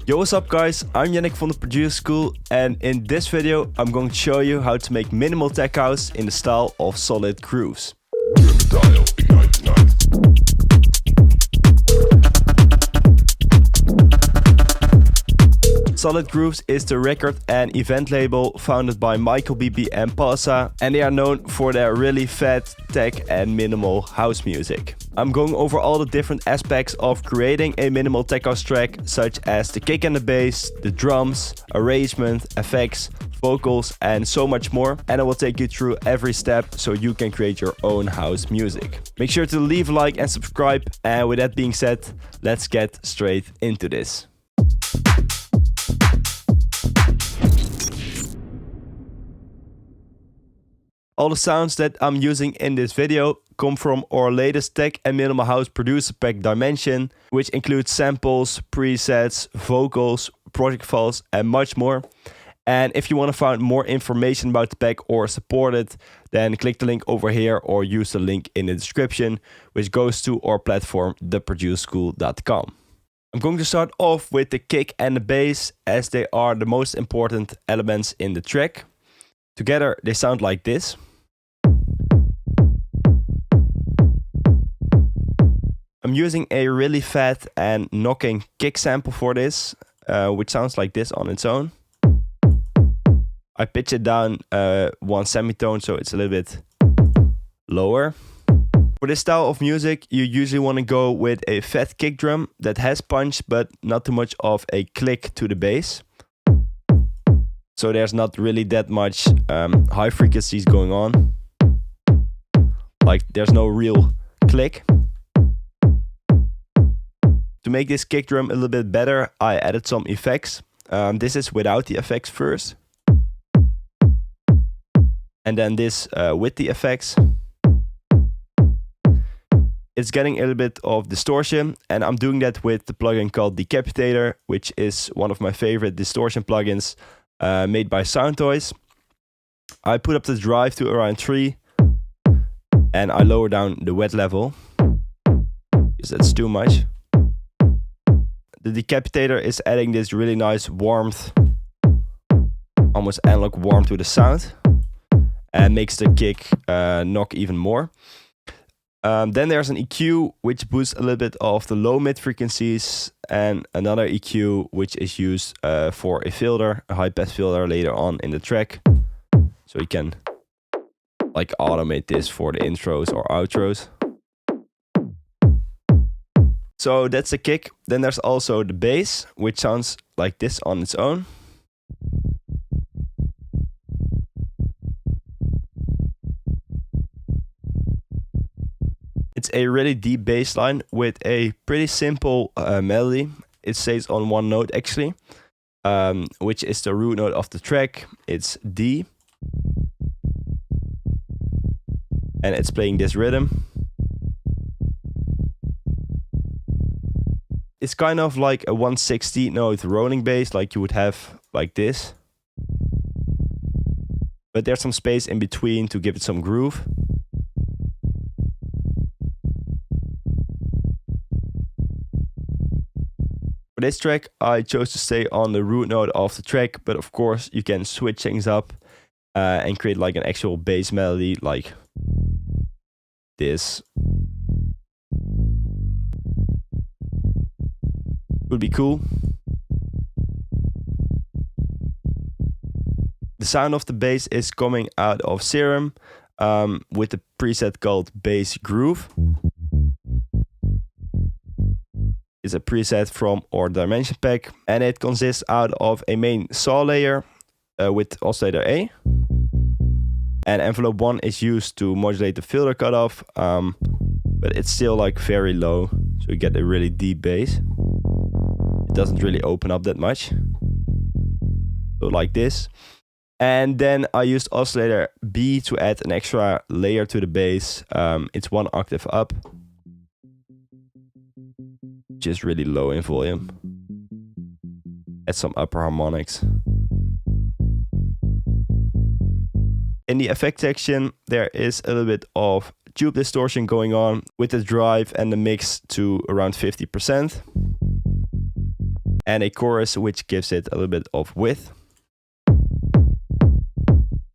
Yo, what's up guys, I'm Yannick from the Producer School, and in this video I'm going to show you how to make minimal tech house in the style of solid grooves. Solid Grooves is the record and event label founded by Bibi and Pawsa, and they are known for their really fat, tech and minimal house music. I'm going over all the different aspects of creating a minimal tech house track, such as the kick and the bass, the drums, arrangement, effects, vocals and so much more, and I will take you through every step so you can create your own house music. Make sure to leave a like and subscribe, and with that being said, let's get straight into this. All the sounds that I'm using in this video come from our latest tech and minimal house producer pack Dimension, which includes samples, presets, vocals, project files and much more. And if you want to find more information about the pack or support it, then click the link over here or use the link in the description, which goes to our platform, theproducerschool.com. I'm going to start off with the kick and the bass, as they are the most important elements in the track. Together they sound like this. I'm using a really fat and knocking kick sample for this, which sounds like this on its own. I pitch it down one semitone so it's a little bit lower. For this style of music, you usually want to go with a fat kick drum that has punch but not too much of a click to the bass. So there's not really that much high frequencies going on. Like there's no real click. To make this kick drum a little bit better, I added some effects. This is without the effects first. And then this with the effects. It's getting a little bit of distortion, and I'm doing that with the plugin called Decapitator, which is one of my favorite distortion plugins made by Soundtoys. I put up the drive to around 3 and I lower down the wet level because that's too much. The Decapitator is adding this really nice warmth, almost analog warmth to the sound, and makes the kick knock even more. Then there's an EQ which boosts a little bit of the low mid frequencies, and another EQ which is used for a filter, a high pass filter later on in the track. So you can like automate this for the intros or outros. So that's the kick. Then there's also the bass, which sounds like this on its own. It's a really deep bass line with a pretty simple melody. It stays on one note actually, which is the root note of the track. It's D. And it's playing this rhythm. It's kind of like a 1/16 note rolling bass, like you would have like this. But there's some space in between to give it some groove. For this track, I chose to stay on the root note of the track, but of course you can switch things up and create like an actual bass melody like this. Would be cool. The sound of the bass is coming out of Serum with a preset called Bass Groove. It's a preset from our Dimension pack, and it consists out of a main saw layer with oscillator A. And envelope 1 is used to modulate the filter cutoff, but it's still like very low, so you get a really deep bass. It doesn't really open up that much. So like this. And then I used oscillator B to add an extra layer to the bass. It's 1 octave up. Just really low in volume. Add some upper harmonics. In the effect section, there is a little bit of tube distortion going on with the drive and the mix to around 50%. and a chorus which gives it a little bit of width.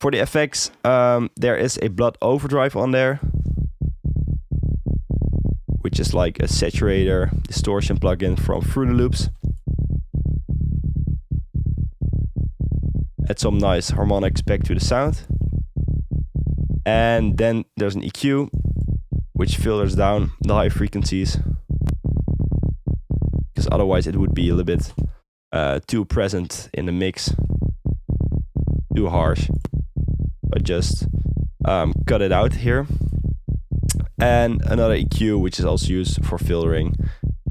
For the effects, there is a blood overdrive on there, which is like a saturator distortion plugin from Fruity Loops. Add some nice harmonics back to the sound. And then there's an EQ, which filters down the high frequencies, because otherwise it would be a little bit too present in the mix, too harsh. But just cut it out here. And another EQ, which is also used for filtering,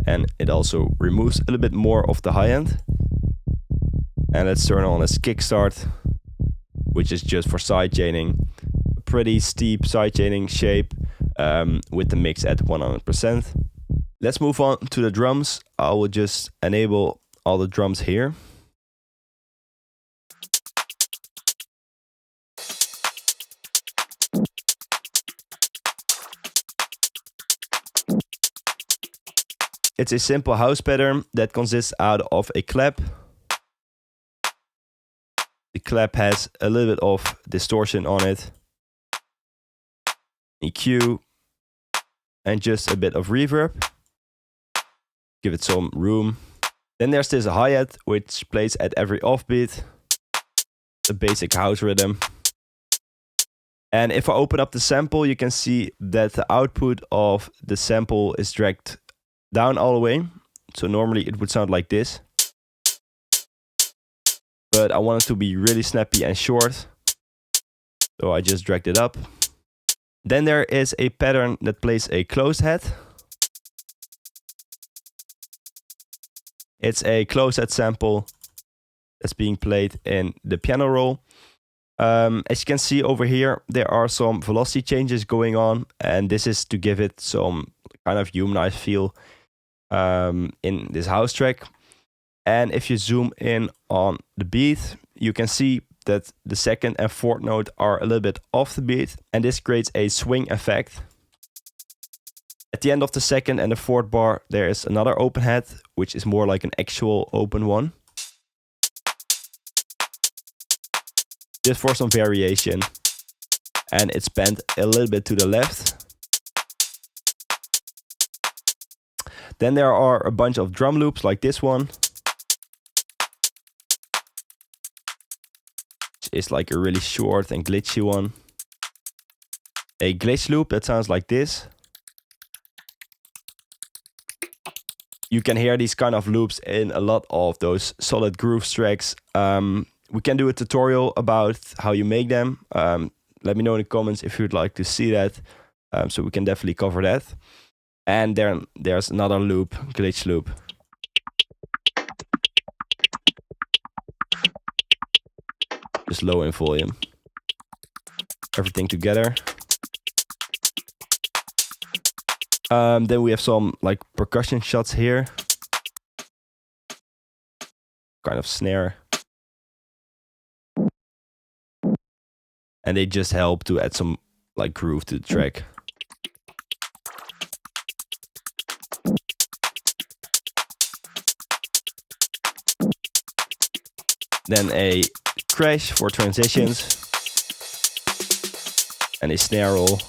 and it also removes a little bit more of the high end. And let's turn on this kickstart, which is just for sidechaining. A pretty steep sidechaining shape with the mix at 100%. Let's move on to the drums. I will just enable all the drums here. It's a simple house pattern that consists out of a clap. The clap has a little bit of distortion on it, EQ, and just a bit of reverb. Give it some room. Then there's this hi-hat which plays at every offbeat. The basic house rhythm. And if I open up the sample, you can see that the output of the sample is dragged down all the way. So normally it would sound like this. But I want it to be really snappy and short. So I just dragged it up. Then there is a pattern that plays a closed head. It's a closed head sample that's being played in the piano roll. As you can see over here, there are some velocity changes going on, and this is to give it some kind of humanized feel in this house track. And if you zoom in on the beat, you can see that the second and fourth note are a little bit off the beat, and this creates a swing effect. At the end of the second and the fourth bar, there is another open head, which is more like an actual open one. Just for some variation. And it's bent a little bit to the left. Then there are a bunch of drum loops like this one. Which is like a really short and glitchy one. A glitch loop that sounds like this. You can hear these kind of loops in a lot of those solid groove tracks. We can do a tutorial about how you make them. Let me know in the comments if you'd like to see that. So we can definitely cover that. And there's another loop, glitch loop. Just low in volume. Everything together. Then we have some like percussion shots here. Kind of snare. And they just help to add some like groove to the track. Then a crash for transitions. And a snare roll.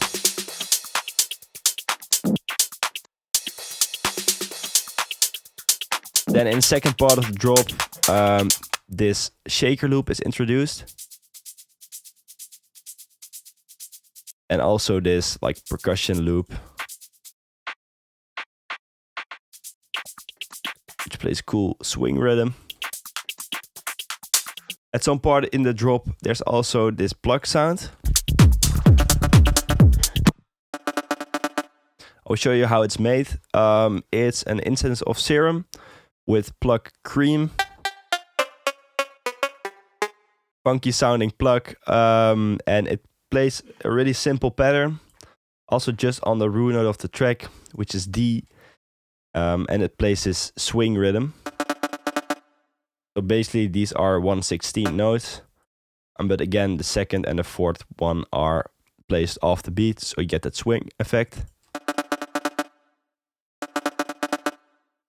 Then in the second part of the drop, this shaker loop is introduced. And also this like percussion loop, which plays cool swing rhythm. At some part in the drop, there's also this plug sound. I'll show you how it's made. It's an instance of Serum with plug cream. Funky sounding plug, and it plays a really simple pattern, also just on the root note of the track, which is D, and it plays this swing rhythm. So basically these are 1/16 notes, but again the second and the fourth one are placed off the beat, so you get that swing effect.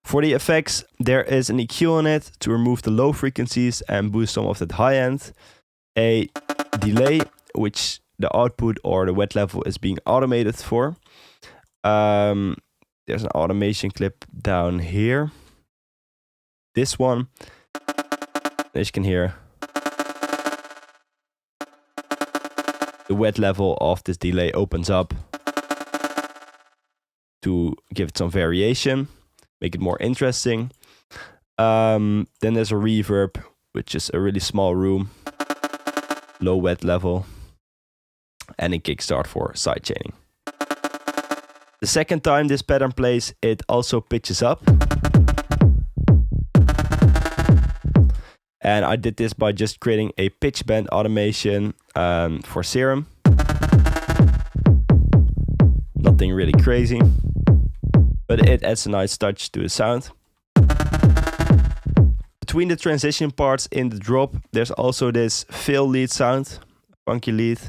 For the effects, there is an EQ on it to remove the low frequencies and boost some of that high end. A delay, which the output or the wet level is being automated for. There's an automation clip down here. This one, as you can hear, the wet level of this delay opens up to give it some variation, make it more interesting. Then there's a reverb, which is a really small room, low wet level, and a kickstart for sidechaining. The second time this pattern plays, it also pitches up. And I did this by just creating a pitch bend automation for Serum. Nothing really crazy, but it adds a nice touch to the sound. Between the transition parts in the drop, there's also this fill lead sound, funky lead.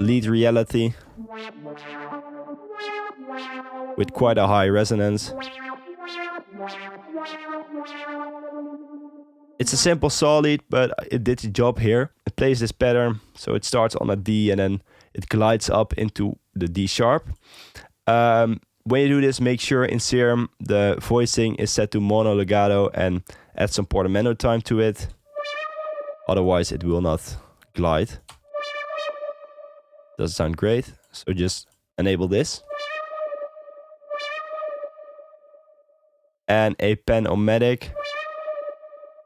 Lead reality with quite a high resonance. It's a simple saw lead, but it did the job here. It plays this pattern, so it starts on a D and then it glides up into the D sharp. When you do this, make sure in Serum the voicing is set to mono legato and add some portamento time to it. Otherwise it will not glide. Doesn't sound great, so just enable this. And a pan-o-matic,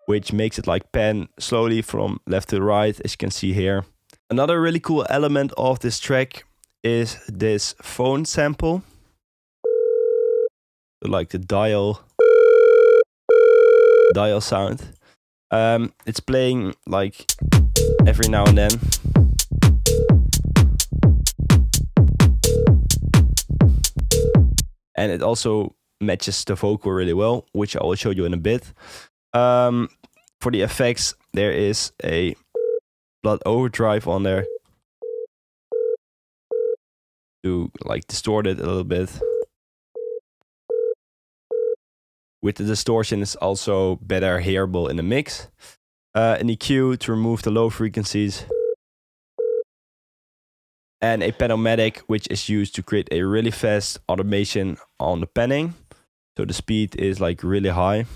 which makes it like pan slowly from left to right, as you can see here. Another really cool element of this track is this phone sample. Like the dial sound. It's playing like every now and then. And it also matches the vocal really well, which I will show you in a bit. For the effects, there is a blood overdrive on there to like distort it a little bit. With the distortion, it's also better hearable in the mix. An EQ to remove the low frequencies. And a pan-o-matic, which is used to create a really fast automation on the panning. So the speed is like really high.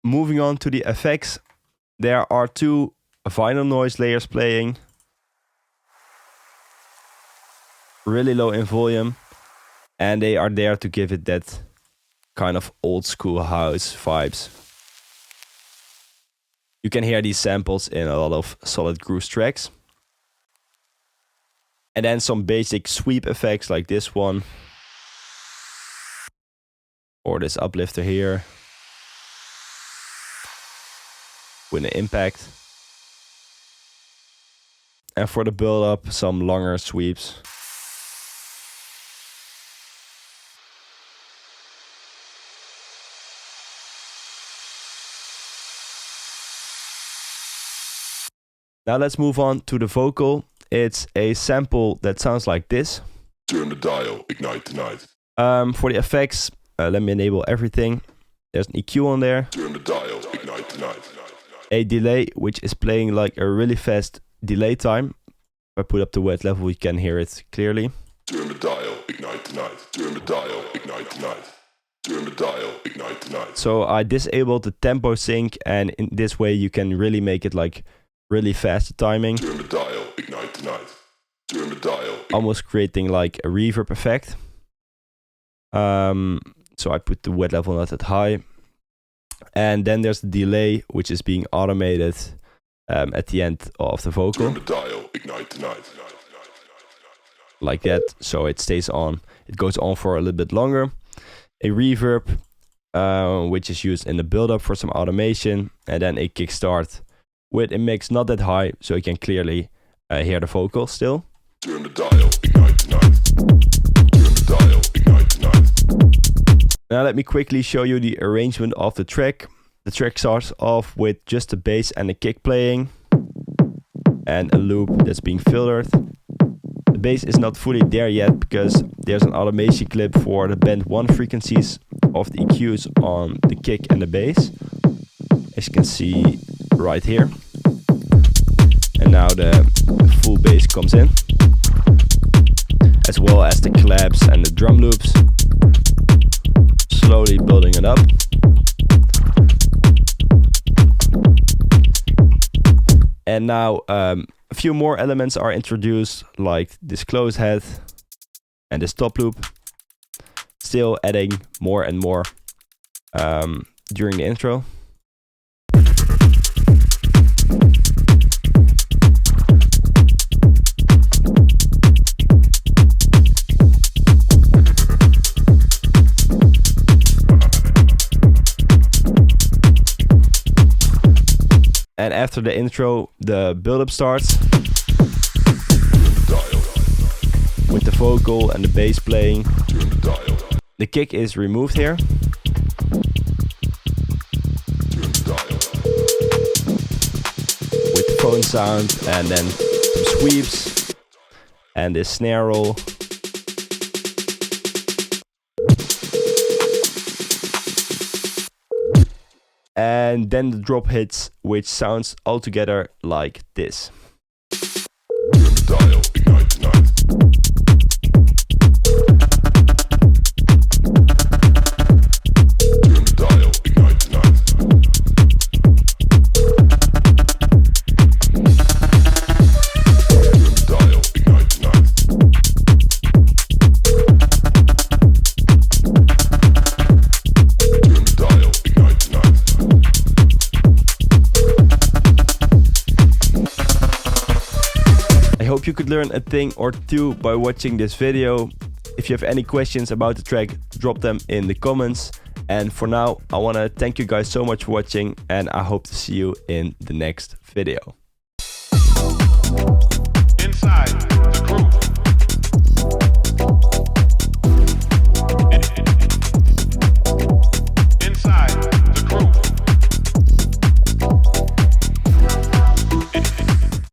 Moving on to the effects, there are two vinyl noise layers playing. Really low in volume. And they are there to give it that kind of old school house vibes. You can hear these samples in a lot of Solid Grooves tracks. And then some basic sweep effects like this one. Or this uplifter here. With an impact. And for the build up, some longer sweeps. Now let's move on to the vocal. It's a sample that sounds like this. Turn the dial, ignite tonight. For the effects, let me enable everything. There's an EQ on there. Turn the dial, ignite tonight. A delay, which is playing like a really fast delay time. If I put up the wet level, you can hear it clearly. Turn the dial, ignite tonight. Turn the dial, ignite tonight. Turn the dial, ignite tonight. So I disabled the tempo sync, and in this way you can really make it like really fast timing. Turn the dial, ignite tonight. Turn the dial. Almost creating like a reverb effect. So I put the wet level not that high. And then there's the delay, which is being automated at the end of the vocal. Turn the dial, ignite tonight. Like that, so it stays on. It goes on for a little bit longer. A reverb, which is used in the build-up for some automation. And then a kickstart with a mix not that high, so you can clearly hear the vocal still. Turn the dial, ignite tonight. Turn the dial, ignite tonight. Now let me quickly show you the arrangement of the track. The track starts off with just the bass and the kick playing. And a loop that's being filtered. The bass is not fully there yet because there's an automation clip for the band 1 frequencies of the EQs on the kick and the bass, as you can see right here. And now the full bass comes in, as well as the claps and the drum loops, slowly building it up. And now a few more elements are introduced, like this close head and this top loop, still adding more and more during the intro. And after the intro, the build-up starts with the vocal and the bass playing. The kick is removed here. With the phone sound, and then some sweeps and this snare roll. And then the drop hits, which sounds altogether like this. I hope you could learn a thing or two by watching this video. If you have any questions about the track, drop them in the comments. And for now, I want to thank you guys so much for watching, and I hope to see you in the next video. Inside the groove.